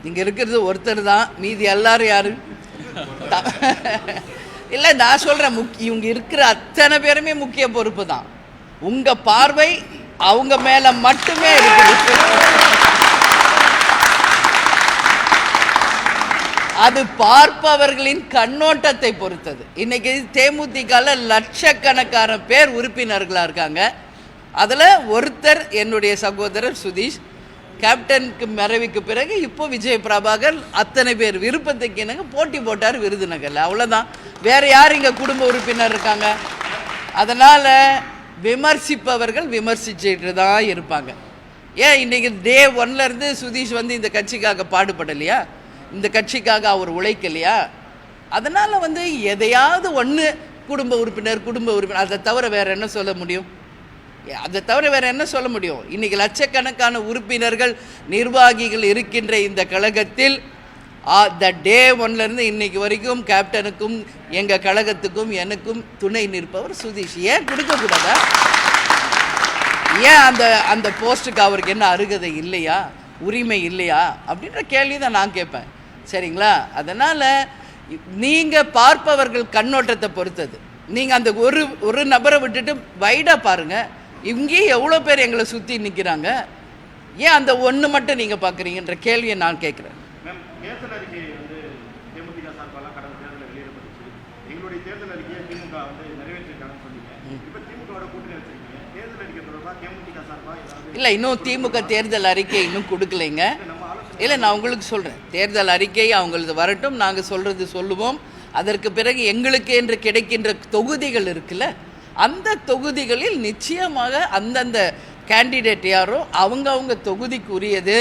இங்கே இருக்கிறது ஒருத்தர் தான், மீதி எல்லாரும் யாரு? இல்லை, நான் சொல்கிறேன், இவங்க இருக்கிற அத்தனை பேருமே முக்கிய பொறுப்பு தான். உங்கள் பார்வை அவங்க மேலே மட்டுமே இருக்குது. அது பார்ப்பவர்களின் கண்ணோட்டத்தை பொறுத்தது. இன்னைக்கு தேமுதிகவில் லட்சக்கணக்கான பேர் உறுப்பினர்களாக இருக்காங்க. அதில் ஒருத்தர் என்னுடைய சகோதரர் சுதீஷ். கேப்டனுக்கு மறைவுக்கு பிறகு இப்போ விஜய் பிரபாகர் அத்தனை பேர் விருப்பத்துக்கு என்னங்க போட்டி போட்டார் விருதுநகரில், அவ்வளோதான். வேறு யார் இங்கே குடும்ப உறுப்பினர் இருக்காங்க? அதனால் விமர்சிப்பவர்கள் விமர்சிச்சுட்டு தான் இருப்பாங்க. ஏன் இன்றைக்கி டே ஒன்லேருந்து சுதீஷ் வந்து இந்த கட்சிக்காக பாடுபடலையா? இந்த கட்சிக்காக அவர் உழைக்கலையா? அதனால் வந்து எதையாவது ஒன்று குடும்ப உறுப்பினர் அதை தவிர வேறு என்ன சொல்ல முடியும்? அதை தவிர வேறு என்ன சொல்ல முடியும்? இன்றைக்கி லட்சக்கணக்கான உறுப்பினர்கள் நிர்வாகிகள் இருக்கின்ற இந்த கழகத்தில் த டே ஒன்லேருந்து இன்றைக்கு வரைக்கும் கேப்டனுக்கும் எங்கள் கழகத்துக்கும் எனக்கும் துணை நிற்பவர் சுதீஷ். ஏன் கொடுக்கக்கூடாதா? ஏன் அந்த போஸ்ட்டுக்கு அவருக்கு என்ன அருகதை இல்லையா, உரிமை இல்லையா அப்படின்ற கேள்வி தான் நான் கேட்பேன். சரிங்களா? அதனால் நீங்கள் பார்ப்பவர்கள் கண்ணோட்டத்தை பொறுத்தது. நீங்கள் அந்த ஒரு நபரை விட்டுட்டு வைடாக பாருங்கள். இங்கேயும் எவ்வளோ பேர் எங்களை சுற்றி நிற்கிறாங்க. ஏன் அந்த ஒன்று மட்டும் நீங்கள் பார்க்குறீங்கன்ற கேள்வியை நான் கேட்குறேன். இல்லை, இன்னும் திமுக தேர்தல் அறிக்கை இன்னும் கொடுக்கலைங்க. இல்லை, நான் உங்களுக்கு சொல்கிறேன், தேர்தல் அறிக்கை அவங்களது வரட்டும், நாங்கள் சொல்கிறது சொல்லுவோம். அதற்கு பிறகு எங்களுக்கு என்று கிடைக்கின்ற தொகுதிகள் இருக்குல்ல, அந்த தொகுதிகளில் நிச்சயமாக அந்தந்த கேண்டிடேட் யாரோ அவங்க தொகுதிக்கு உரியது,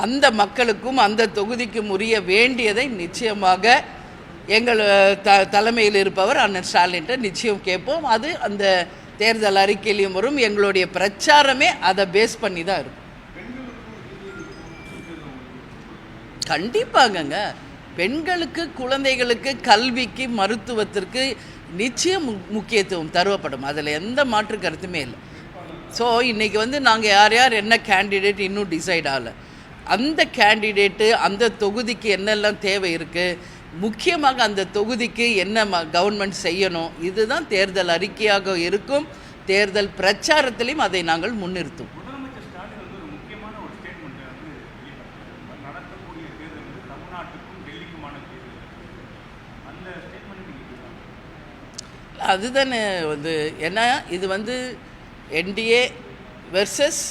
அந்த மக்களுக்கும் அந்த தொகுதிக்கும் உரிய வேண்டியதை நிச்சயமாக எங்கள் தலைமையில் இருப்பவர் அண்ணன் ஸ்டாலின்ட்ட நிச்சயம் கேட்போம். அது அந்த தேர்தல் அறிக்கையிலையும் வரும். எங்களுடைய பிரச்சாரமே அதை பேஸ் பண்ணி தான் இருக்கும். கண்டிப்பாகங்க. பெண்களுக்கு, குழந்தைகளுக்கு, கல்விக்கு, மருத்துவத்திற்கு நிச்சயம் முக்கியத்துவம் தருவப்படும். அதில் எந்த மாற்று கருத்துமே இல்லை. ஸோ இன்றைக்கி வந்து நாங்கள் யார் என்ன கேண்டிடேட் இன்னும் டிசைட் ஆகலை. அந்த கேண்டிடேட்டு அந்த தொகுதிக்கு என்னெல்லாம் தேவை இருக்குது, முக்கியமாக அந்த தொகுதிக்கு என்ன கவர்மெண்ட் செய்யணும், இதுதான் தேர்தல் அறிக்கையாக இருக்கும். தேர்தல் பிரச்சாரத்திலையும் அதை நாங்கள் முன்னிறுத்தும். அதுதானே வந்து, ஏன்னா இது வந்து என்டிஏ வெர்சஸ்